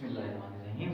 बिस्मिल्लाहिर्रहमानिर्रहीम।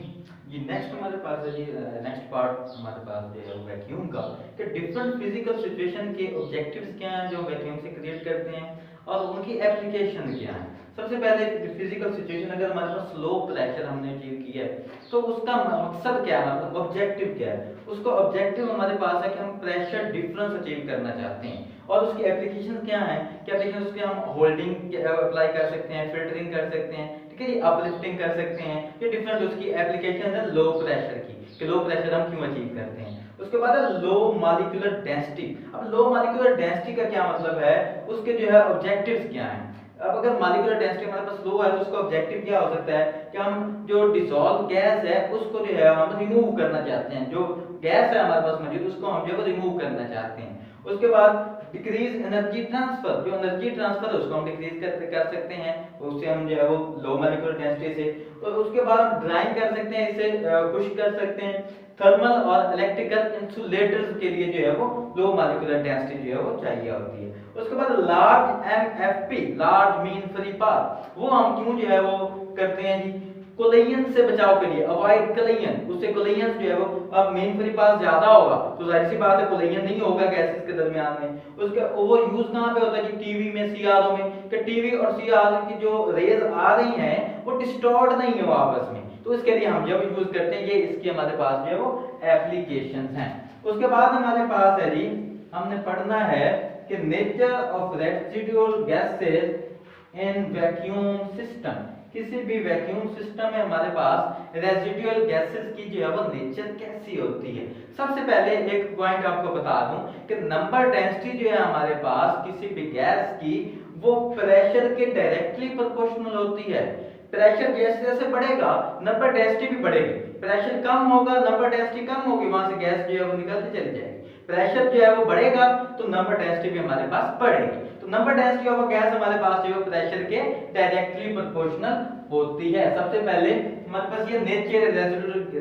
ये नेक्स्ट हमारे पास है जी नेक्स्ट पार्ट हमारे पास जो है वैक्यूम का कि डिफरेंट फिजिकल सिचुएशन के ऑब्जेक्टिव्स क्या हैं जो वैक्यूम से क्रिएट करते हैं और उनकी एप्लीकेशन क्या है। सबसे पहले फिजिकल सिचुएशन, अगर हमारे पास लो प्रेशर हमने अचीव किया है तो उसका मकसद क्या है, मतलब ऑब्जेक्टिव क्या है। उसका ऑब्जेक्टिव हमारे पास है कि हम प्रेशर डिफरेंस अचीव करना चाहते हैं और उसकी एप्लीकेशन क्या है। क्या एप्लीकेशन उसके हम होल्डिंग अप्लाई कर सकते हैं, फिल्टरिंग कर सकते हैं, ठीक है जी, अपलिफ्टिंग कर सकते हैं। ये डिफरेंट उसकी एप्लीकेशन है लो प्रेशर की कि लो प्रेशर हम क्यों अचीव करते हैं। उसके बाद है लो मॉलिक्यूलर डेंसिटी। अब लो मॉलिक्यूलर डेंसिटी का क्या मतलब है, उसके जो है ऑब्जेक्टिव्स क्या हैं। अब अगर मॉलिक्यूलर डेंसिटी हमारे पास लो है तो उसका ऑब्जेक्टिव क्या हो सकता है कि हम जो डिसॉल्व गैस है उसको जो है हम रिमूव करना चाहते हैं, जो गैस है हमारे पास मौजूद उसको हम जो है रिमूव करना चाहते हैं। उसके बाद डिक्रीज एनर्जी ट्रांसफर, जो एनर्जी ट्रांसफर है उसको हम डिक्रीज कर सकते हैं, उससे हम जो है वो लो मॉलिक्यूलर डेंसिटी से। और उसके बाद हम ड्राइंग कर सकते हैं, इसे खुश्क कर सकते हैं। थर्मल और इलेक्ट्रिकल इंसुलेटर्स के लिए जो है वो लो मॉलिक्यूलर डेंसिटी जो है वो चाहिए होती है। उसके बाद large MFP, large mean free path, वो हम क्यों जो है वो करते हैं जी, कोलिजन से बचाव के लिए, अवॉइड कोलिजन। उससे कोलिजन जो है वो अब मेन फ्री पाथ ज्यादा होगा तो जाहिर सी बात है कोलिजन नहीं होगा गैसेस के दरमियान में। उसके वो यूज कहां पे होता है कि टीवी में, सीआरओ में, कि टीवी और सीआरओ की जो रेज आ रही हैं वो डिस्टॉर्ट नहीं हो आपस में, तो इसके लिए हम जब यूज करते हैं ये इसकी हमारे पास जो है वो एप्लीकेशंस हैं। उसके बाद हमारे पास है जी, हमने पढ़ना है कि nature of residual gases in vacuum system. किसी भी वैक्यूम सिस्टम में हमारे पास रेसिडुअल गैसेस की जो है वो नेचर कैसी होती है। सबसे पहले एक पॉइंट आपको बता दूं कि नंबर डेंसिटी जो है हमारे पास किसी भी गैस की वो प्रेशर के डायरेक्टली प्रोपोर्शनल होती है। प्रेशर जैसे जैसे बढ़ेगा नंबर डेंसिटी भी बढ़ेगी, प्रेशर कम होगा नंबर डेंसिटी कम होगी, वहां से गैस जो है वो निकलती चली जाएगी। प्रेशर जो है वो बढ़ेगा तो नंबर डेंसिटी भी हमारे पास बढ़ेगी, तो नंबर डेंसिटी ऑफ गैस हमारे पास जो है प्रेशर के डायरेक्टली प्रोपोर्शनल होती है। सबसे पहले हमारे पास ये नेचर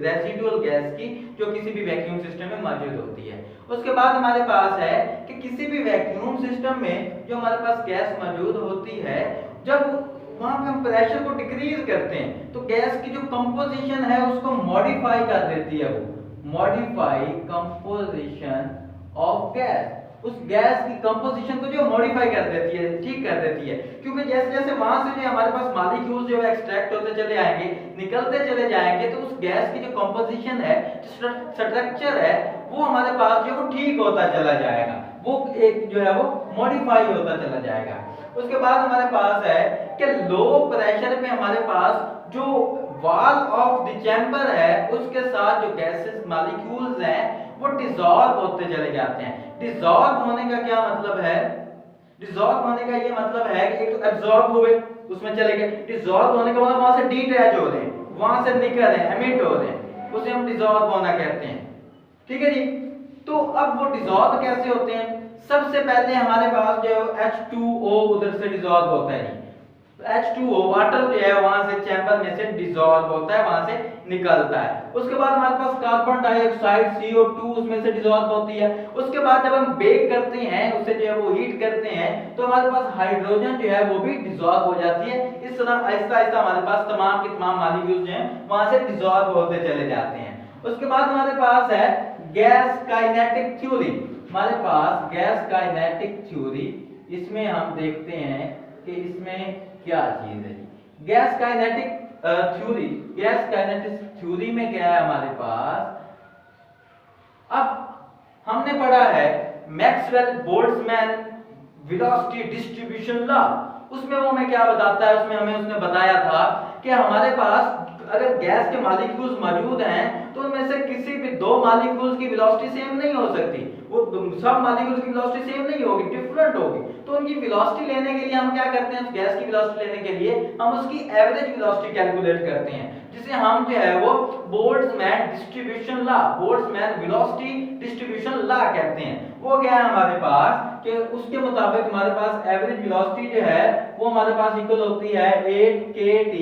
रेसिडुअल गैस की जो किसी भी वैक्यूम सिस्टम में मौजूद होती है। उसके बाद हमारे पास है कि किसी भी वैक्यूम सिस्टम में जो हमारे पास गैस मौजूद होती है, जब वहां पे हम प्रेशर को डिक्रीज करते हैं तो गैस की जो कंपोजिशन है उसको मॉडिफाई कर देती है, वो मॉडिफाई कंपोजिशन ऑफ गैस, उस गैस की कंपोजिशन को जो मॉडिफाई कर देती है, ठीक कर देती है। क्योंकि जैसे जैसे वहां से जो हमारे पास मॉलिक्यूल्स जो है एक्सट्रैक्ट होते चले आएंगे, निकलते चले जाएंगे, तो उस गैस की जो कंपोजिशन है, स्ट्रक्चर है, वो हमारे पास जो वो ठीक होता चला जाएगा, वो एक जो है वो मॉडिफाई होता चला जाएगा। उसके बाद हमारे पास है कि लो प्रेशर पे हमारे पास जो वॉल ऑफ द चैम्बर है उसके साथ जो गैसेस मॉलिक्यूल्स हैं वो डिसॉल्व होते चले जाते हैं। डिसॉल्व होने का क्या मतलब है, डिसॉल्व होने का ये मतलब है कि एक तो एब्जॉर्ब हुए उसमें चले गए, डिसॉल्व होने का मतलब वहां से डिटैच हो रहे हैं, वहां से निकल रहे हैं, एमिट हो रहे हैं, उसे हम डिसॉल्व होना कहते हैं, ठीक है जी। तो अब वो डिसॉल्व कैसे होते हैं, सबसे पहले हमारे पास जो है H2O उधर से डिसॉल्व होता है, H2O वाटर जो है वहां से चैम्बर में से डिसॉल्व होता है, वहां से निकलता है। उसके बाद हमारे पास कार्बन डाइऑक्साइड CO2 उसमें से डिसॉल्व होती है। उसके बाद जब हम बेक करते हैं, उसे जो है वो हीट करते हैं, तो हमारे पास हाइड्रोजन जो है वो भी डिसॉल्व हो जाती है। इस तरह आहिस्ता आहिस्ता हमारे पास तमाम के तमाम मॉलिक्यूल्स जो हैं वहां से डिसॉल्व होते चले जाते हैं। उसके बाद हमारे पास है गैस काइनेटिक थ्योरी। हमारे पास गैस काइनेटिक थ्योरी, इसमें हम देखते हैं कि इसमें क्या चीज है। Gas kinetic theory, gas kinetic theory में क्या है हमारे पास, अब हमने पढ़ा है Maxwell Boltzmann velocity distribution law. उसमें वो हमें क्या बताता है, उसमें हमें उसने बताया था कि हमारे पास अगर गैस के मॉलिक्यूल्स मौजूद हैं तो उनमें से किसी भी दो मॉलिक्यूल्स की वेलोसिटी सेम नहीं हो सकती, वो सब मॉलिक्यूल्स की वेलोसिटी सेम नहीं होगी, डिफरेंट होगी। तो उनकी वेलोसिटी लेने के लिए हम क्या करते हैं, उस गैस की वेलोसिटी लेने के लिए हम उसकी एवरेज वेलोसिटी कैलकुलेट करते हैं, जिसे हम जो है वो Boltzmann distribution law, Boltzmann velocity distribution law कहते हैं। वो क्या है हमारे पास कि उसके मुताबिक हमारे पास एवरेज वेलोसिटी जो है वो हमारे पास इक्वल होती है 8kT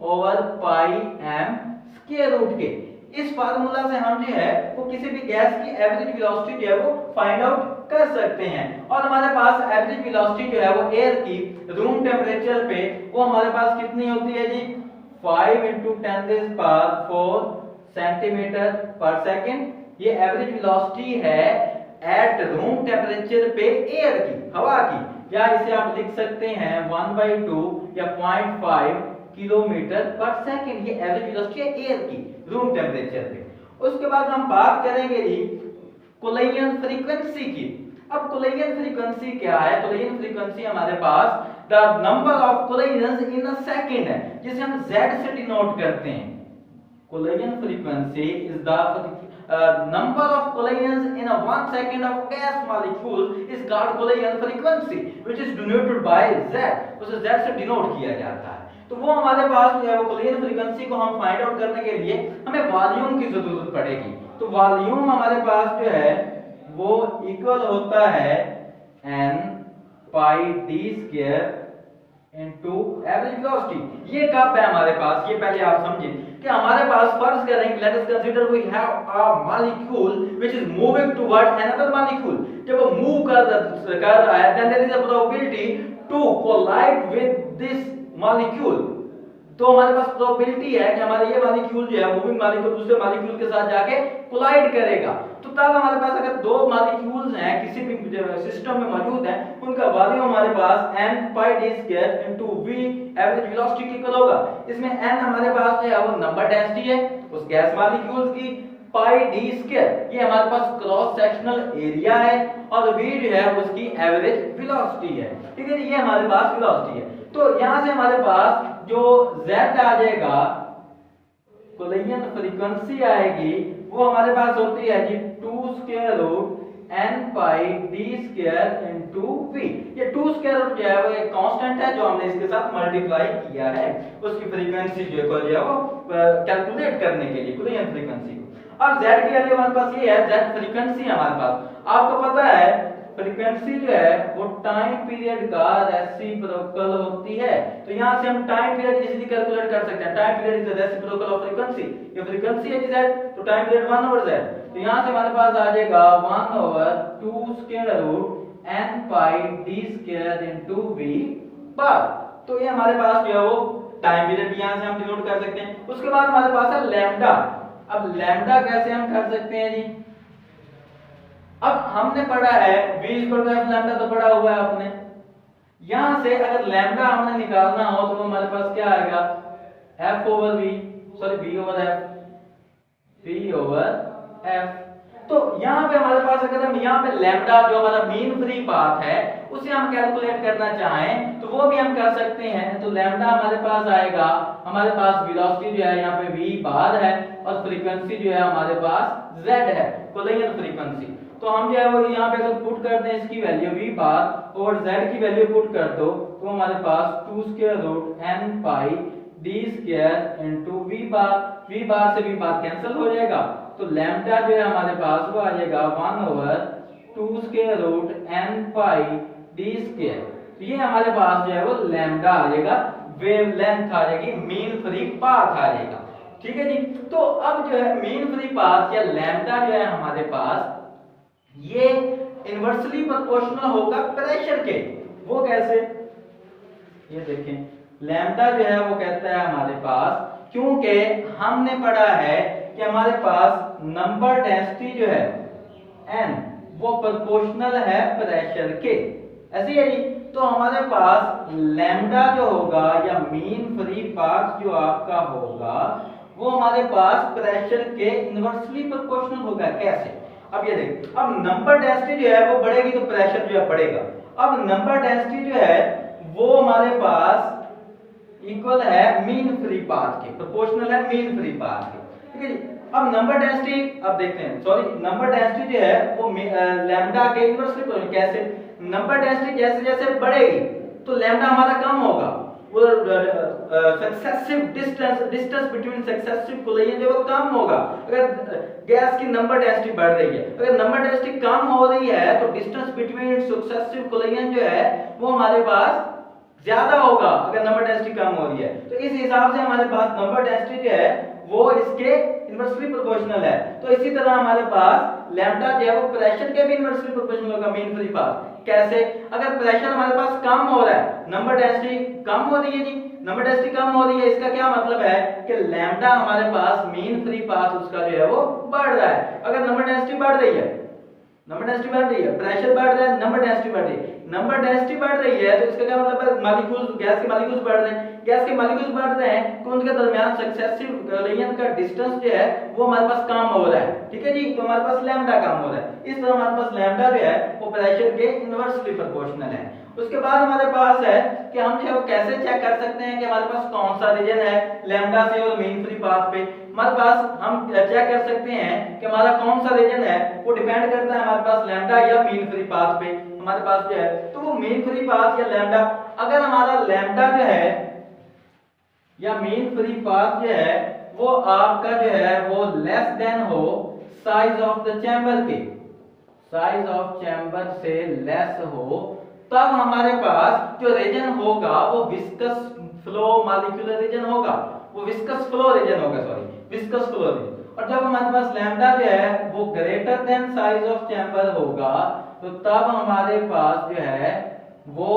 over pi m square root के। इस फार्मूला से हम जो है वो किसी भी गैस की एवरेज वेलोसिटी जो है वो फाइंड आउट कर सकते हैं। और हमारे पास एवरेज वेलोसिटी जो है वो एयर की रूम टेम्परेचर पे वो हमारे पास कितनी होती है जी, 5 into 10⁴ सेंटीमीटर पर सेकंड। ये एवरेज वेलोसिटी है एट रूम टेम्परेचर पे एयर की, हवा की, या इसे आप लिख सकते हैं 1/2 या 0.5 किलोमीटर पर सेकंड। ये एवरेज वेलोसिटी है एयर की रूम टेम्परेचर पे। उसके बाद हम बात करेंगे जी कोलिजन फ्रीक्वेंसी की। अब कोलिजन फ्रीक्वेंसी क्या है? कोलिजन फ्रीक्वेंसी हमारे पास the number of collisions in a second है, जिसे हम Z से डिनोट करते हैं। Collision frequency is the number of collisions in a 1 second of gas molecule is called collision frequency, which is denoted by Z। उसे Z से denote किया जाता है। तो वो हमारे पास जो है वो कोलिजन फ्रीक्वेंसी को हम फाइंड आउट करने के लिए हमें वॉल्यूम की जरूरत पड़ेगी। तो वॉल्यूम हमारे पास जो है वो इक्वल होता है n पाई d square into average velocity. ये कब है हमारे पास, ये पहले आप समझिए कि हमारे पास फर्ज करें, let us consider we have a molecule which is moving toward another molecule. जब वो मूव कर रहा है then there is a probability to collide with this molecule. तो हमारे पास प्रोबेबिलिटी है कि हमारा ये मॉलिक्यूल जो है मूविंग मॉलिक्यूल दूसरे मॉलिक्यूल के साथ जाके कोलाइड करेगा। तो तब हमारे पास अगर दो मॉलिक्यूल्स हैं किसी भी सिस्टम में मौजूद हैं, उनका वॉल्यूम हमारे पास n पाई d square into v average velocity के इक्वल होगा। इसमें n हमारे पास जो है वो नंबर डेंसिटी है उस गैस मॉलिक्यूल्स की, पाई d स्क्वायर ये हमारे पास क्रॉस सेक्शनल एरिया है, और v जो है उसकी एवरेज वेलोसिटी है। ठीक है, ये हमारे पास वेलोसिटी है। तो यहां से हमारे पास जो z आ जाएगा, कोलिजन फ्रीक्वेंसी आएगी, वो हमारे पास होती है जी 2 स्क्वायर रूट n पाई d स्क्वायर इनटू v। ये 2 स्क्वायर रूट जो है वो एक कांस्टेंट है जो हमने इसके साथ मल्टीप्लाई किया है उसकी फ्रीक्वेंसी जो है वो कैलकुलेट करने के लिए कोलिजन फ्रीक्वेंसी को। अब z की वैल्यू हमारे पास ये है, z फ्रीक्वेंसी हमारे पास आपको पता है फ्रीक्वेंसी जो है वो टाइम पीरियड का रेसिप्रोकल होती है। तो यहां से हम टाइम पीरियड इजीली कैलकुलेट कर सकते हैं। Time period is the reciprocal of frequency. ये फ्रीक्वेंसी है z, तो टाइम पीरियड 1/z। तो यहां से हमारे पास आ जाएगा 1/2 स्क्वायर रूट n पाई d स्क्वायर इनटू v बार। तो ये हमारे पास जो है वो टाइम पीरियड भी यहां से हम डिनोट कर सकते हैं। उसके बाद हमारे पास है लैम्डा। अब लैम्डा कैसे हम कर सकते हैं जी? अब हमने पढ़ा है v equal to f lambda, तो पढ़ा हुआ है आपने। यहां से अगर लैम्डा हमने निकालना हो तो हमारे पास क्या आएगा, f over v, sorry v over f, v over f। तो यहां पे हमारे पास अगर हम यहां पे लैम्डा जो हमारा मीन फ्री पाथ है उसे हम कैलकुलेट करना चाहें तो वो भी हम कर सकते हैं। तो लैम्डा हमारे पास आएगा, हमारे पास वेलोसिटी जो है यहाँ पे v बार है और फ्रीक्वेंसी जो है हमारे पास z है, कोलिजन फ्रीक्वेंसी। तो हम जो है वो यहाँ पे अगर पुट कर दें इसकी वैल्यू v बार और z की वैल्यू पुट कर दो तो हमारे पास 2 स्क्वायर रूट n पाई d स्क्वायर इनटू v बार से v बार कैंसिल हो जाएगा। तो लैम्डा जो है हमारे पास वो आ जाएगा 1/2 स्क्वायर रूट n पाई d स्क्वायर। तो ये हमारे पास जो है वो लैम्डा आ जाएगा, वेवलेंथ आ जाएगी, मीन फ्री पाथ आ जाएगा। ठीक है जी। तो अब जो है मीन फ्री पाथ या लैम्डा जो है हमारे पास ये इनवर्सली प्रोपोर्शनल होगा प्रेशर के। वो कैसे? ये देखें लैम्डा जो है वो कहता है हमारे पास, क्योंकि हमने पढ़ा है कि हमारे पास नंबर डेंसिटी जो है n वो प्रोपोर्शनल है प्रेशर के, ऐसे है जी। तो हमारे पास लैम्डा जो होगा या मीन फ्री पाथ जो आपका होगा वो हमारे पास प्रेशर के इनवर्सली प्रोपोर्शनल होगा। कैसे? अब ये देख, अब नंबर डेंसिटी जो है वो बढ़ेगी तो प्रेशर जो है बढ़ेगा। अब नंबर डेंसिटी जो है वो हमारे पास इक्वल है मीन फ्री पाथ के, प्रोपोर्शनल है मीन फ्री पाथ के। ठीक है जी। अब नंबर डेंसिटी अब देखते हैं, सॉरी नंबर डेंसिटी जो है वो लैम्डा के इनवर्सली प्रोपोर्शनल। कैसे? नंबर डेंसिटी जैसे जैसे बढ़ेगी तो लैम्डा हमारा कम होगा, वो successive distance between successive collision जो वो कम होगा। अगर गैस की नंबर डेंसिटी बढ़ रही है, अगर नंबर डेंसिटी कम हो रही है तो डिस्टेंस बिटवीन सक्सेसिव कोलिजन जो है वो हमारे पास ज्यादा होगा अगर नंबर डेंसिटी कम हो रही है। तो इस हिसाब से हमारे पास नंबर डेंसिटी जो है वो इसके इनवर्सली प्रोपोर्शनल है। तो इसी तरह हमारे पास लैम्डा जो है वो प्रेशर के भी इनवर्सली प्रोपोर्शनल होगा मीन फ्री पाथ। कैसे? अगर प्रेशर हमारे पास कम हो रहा है, नंबर डेंसिटी कम हो रही है जी, नंबर डेंसिटी कम हो रही है, इसका क्या मतलब है कि लैम्डा हमारे पास मीन फ्री पाथ उसका जो है वो बढ़ रहा है। अगर नंबर डेंसिटी बढ़ रही है, नंबर डेंसिटी बढ़ रही है, प्रेशर बढ़ रहा है, नंबर डेंसिटी बढ़ रही है, नंबर डेंसिटी बढ़ रही है तो इसका क्या मतलब है, मॉलिक्यूल्स, गैस के मॉलिक्यूल्स बढ़ रहे हैं, गैस के मॉलिक्यूल्स बढ़ रहे हैं तो उनके दरमियान सक्सेसिव रिएक्शन का डिस्टेंस जो है वो हमारे पास कम हो रहा है, ठीक है जी। तो हमारे पास लैम्डा कम हो रहा है, इस तरह हमारे पास लैम्डा जो है वो प्रेशर के इनवर्सली प्रोपोर्शनल है। उसके बाद हमारे पास है कि हम जो कैसे चेक कर सकते हैं कि हमारे पास कौन सा रीजन है लैम्डा से और मीन फ्री पाथ पे। हमारे पास हम चेक कर सकते हैं कि हमारा कौन सा रीजन है, वो डिपेंड करता है हमारे पास लैम्डा या मीन फ्री पाथ पे। हमारे पास जो है तो वो मीन फ्री पाथ या लैम्डा, अगर हमारा लैम्डा जो है या मीन फ्री पाथ जो है वो आपका जो है वो लेस देन हो साइज ऑफ द चैम्बर के, साइज ऑफ चैम्बर से लेस हो, तब हमारे पास जो रीजन होगा वो विस्कस फ्लो मॉलिक्यूलर रीजन होगा, वो विस्कस फ्लो रीजन होगा, सॉरी विस्कस फ्लो रीजन। और जब हमारे पास लैम्डा जो है वो greater than size of chamber होगा तो तब हमारे पास जो है वो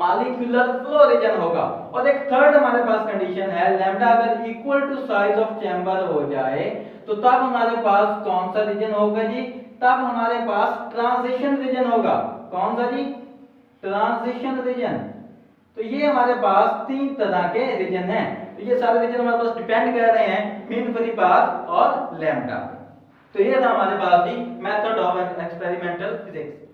मॉलिक्यूलर फ्लो रीजन होगा। और एक थर्ड हमारे पास कंडीशन है, लैम्डा अगर equal to size of chamber हो जाए तो तब हमारे पास कौन सा रीजन होगा जी, तब हमारे पास ट्रांजिशन रीजन होगा। कौन सा जी, ट्रांजिशन रीजन। तो ये हमारे पास तीन तरह के रीजन हैं, तो ये सारे रीजन हमारे पास डिपेंड कर रहे हैं मीन फ्री पाथ और लैम्डा। तो ये था हमारे पास the method of experimental physics.